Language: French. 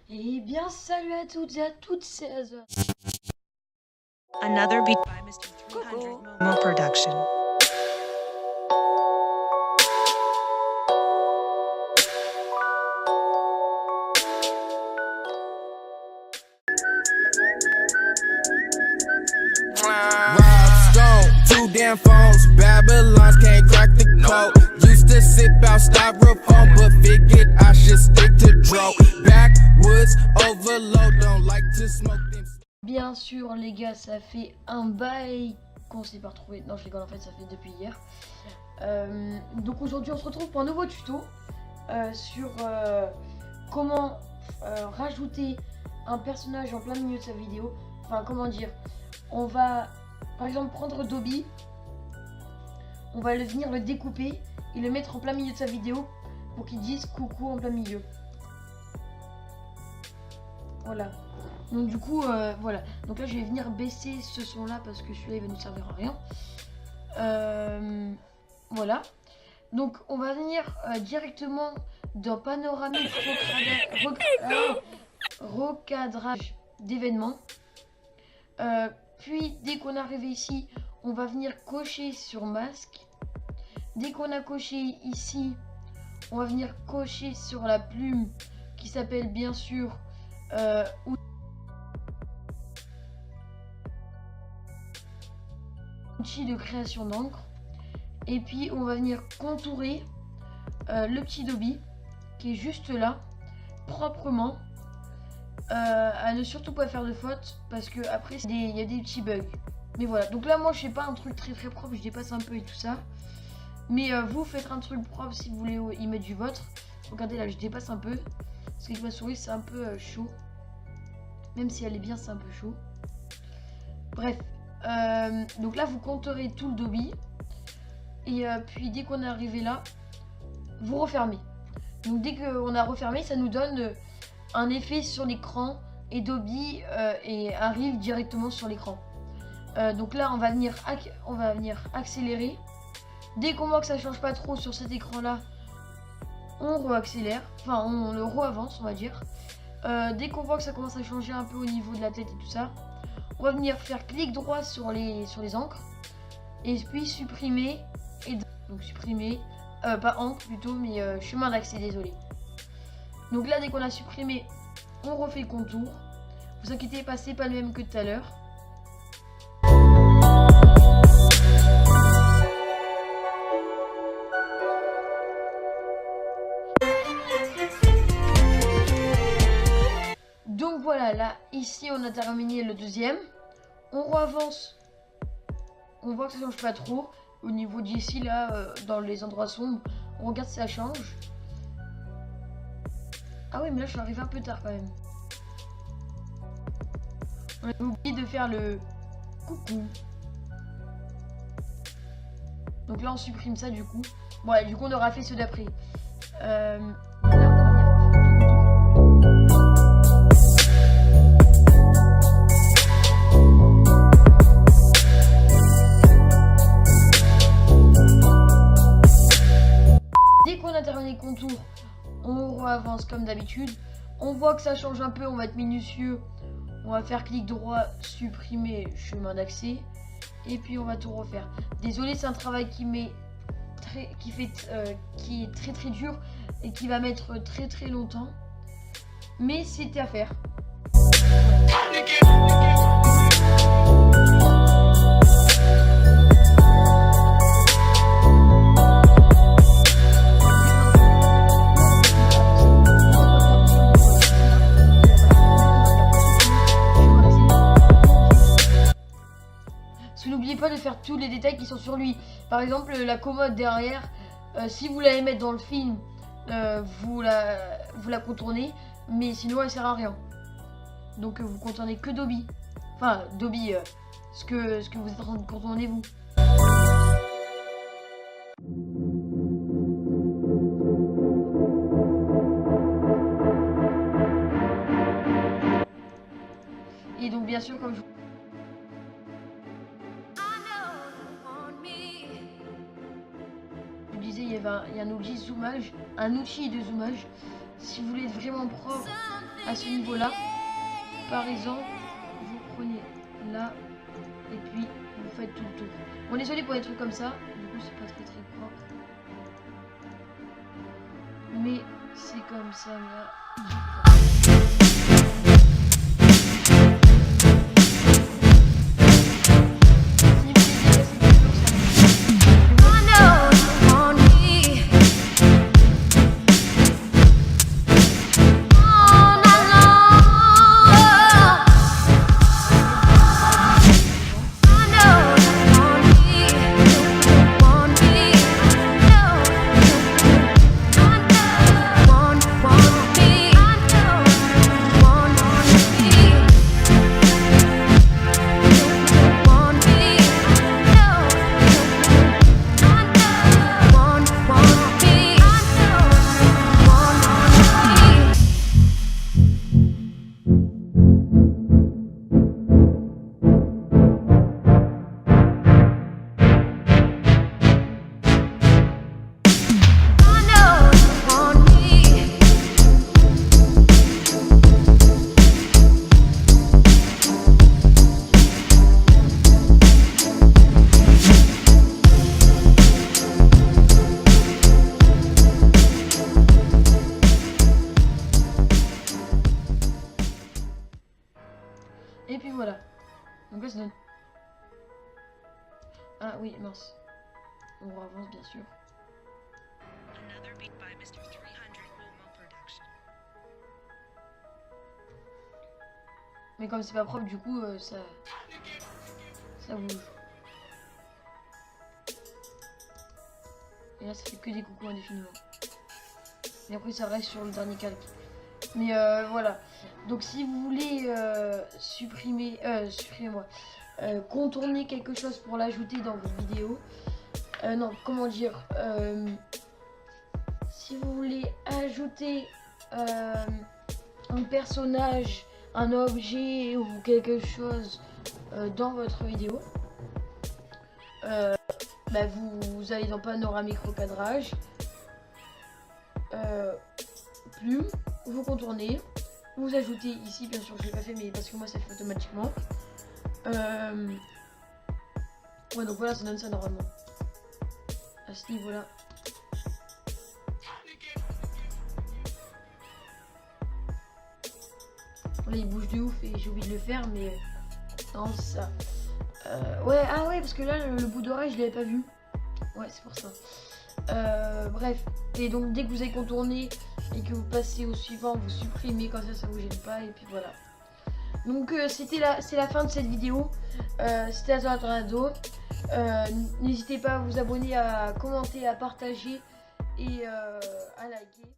Eh bien, salut à toutes et à toutes, c'est Azor. Another beat by Mr. 300 Momo Production. Rob Stone, 2 damn phones, Babylons can't crack the code. Used to sip out styrofoam, but figured I should stick to dro. Backwoods overload, don't like to smoke them. Bien sûr, les gars, ça fait un bail qu'on s'est pas retrouvé. Non, je rigole, en fait, ça fait depuis hier. Donc aujourd'hui, on se retrouve pour un nouveau tuto sur comment rajouter un personnage en plein milieu de sa vidéo. Enfin, comment dire, on va par exemple prendre Dobby, on va venir le découper et le mettre en plein milieu de sa vidéo pour qu'il dise coucou en plein milieu. Voilà. Donc du coup, voilà. Donc là, je vais venir baisser ce son-là parce que celui-là, il va nous servir à rien. Voilà. Donc on va venir directement dans panoramique recadrage d'événements. Puis dès qu'on est arrivé ici, on va venir cocher sur masque. Dès qu'on a coché ici, on va venir cocher sur la plume qui s'appelle bien sûr outil de création d'encre. Et puis on va venir contourer le petit Dobby qui est juste là, proprement. À ne surtout pas faire de faute parce que après il y a des petits bugs. Mais voilà, donc là moi je fais pas un truc très propre, je dépasse un peu et tout ça. Mais vous faites un truc propre si vous voulez y mettre du vôtre. Regardez là, je dépasse un peu parce qu'avec ma souris c'est un peu chaud. Même si elle est bien, c'est un peu chaud. Bref, donc là vous compterez tout le Dobby. Et puis dès qu'on est arrivé là, vous refermez. Donc dès qu'on a refermé, ça nous donne un effet sur l'écran et Dobby arrive directement sur l'écran. Donc là on va venir accélérer. Dès qu'on voit que ça change pas trop sur cet écran là, on re-accélère, enfin on le re-avance on va dire. Dès qu'on voit que ça commence à changer un peu au niveau de la tête et tout ça, on va venir faire clic droit sur les encres et puis supprimer. Et donc supprimer, pas encre plutôt, mais chemin d'accès, désolé. Donc là dès qu'on a supprimé, on refait le contour. Vous inquiétez pas, c'est pas le même que tout à l'heure. Donc voilà, là ici on a terminé le deuxième. On re-avance. On voit que ça change pas trop. Au niveau d'ici là, dans les endroits sombres, on regarde si ça change. Ah oui, mais là je suis arrivé un peu tard quand même. On a oublié de faire le coucou. Donc là on supprime ça du coup. Bon, ouais, du coup on aura fait ceux d'après. Là on va venir dès qu'on a terminé le contour, on avance comme d'habitude. On voit que ça change un peu, on va être minutieux. On va faire clic droit, supprimer chemin d'accès. Et puis on va tout refaire. Désolé, c'est un travail qui est très dur et qui va mettre très longtemps. Mais c'était à faire. N'oubliez pas de faire tous les détails qui sont sur lui. Par exemple, la commode derrière, si vous l'allez mettre dans le film, vous la contournez, mais sinon elle sert à rien. Donc vous contournez que Dobby. Enfin, Dobby, ce que vous êtes en train de contourner vous. Et donc bien sûr, comme je vous disais, il y a un outil de zoomage, Si vous voulez être vraiment propre à ce niveau-là, par exemple, vous prenez là et puis vous faites tout le tour. Bon, désolé pour les trucs comme ça, du coup c'est pas très propre. Mais c'est comme ça là. Et puis voilà. Donc là ça donne. Ah oui, mince. On avance bien sûr. Another beat by Mr. 300 Momo Production. Mais comme c'est pas propre, du coup, ça bouge. Et là, ça fait que des coucous indéfiniment. Et après, ça reste sur le dernier calque. Mais voilà. Donc, si vous voulez contourner quelque chose pour l'ajouter dans vos vidéos, non, comment dire, si vous voulez ajouter un personnage, un objet ou quelque chose dans votre vidéo, vous allez dans panoramique recadrage, plume, vous contournez, vous ajoutez ici, bien sûr je l'ai pas fait mais parce que moi ça fait automatiquement. Ouais, donc voilà, ça donne ça normalement à ce niveau là. Là il bouge de ouf et j'ai oublié de le faire, mais non c'est ça. Ouais, ah ouais, parce que là le bout d'oreille je l'avais pas vu. Ouais, c'est pour ça. Bref, et donc dès que vous avez contourné et que vous passez au suivant, vous supprimez, comme ça vous gêne pas, et puis voilà. Donc c'est la fin de cette vidéo. C'était Azor Tornado. N'hésitez pas à vous abonner, à commenter, à partager et à liker.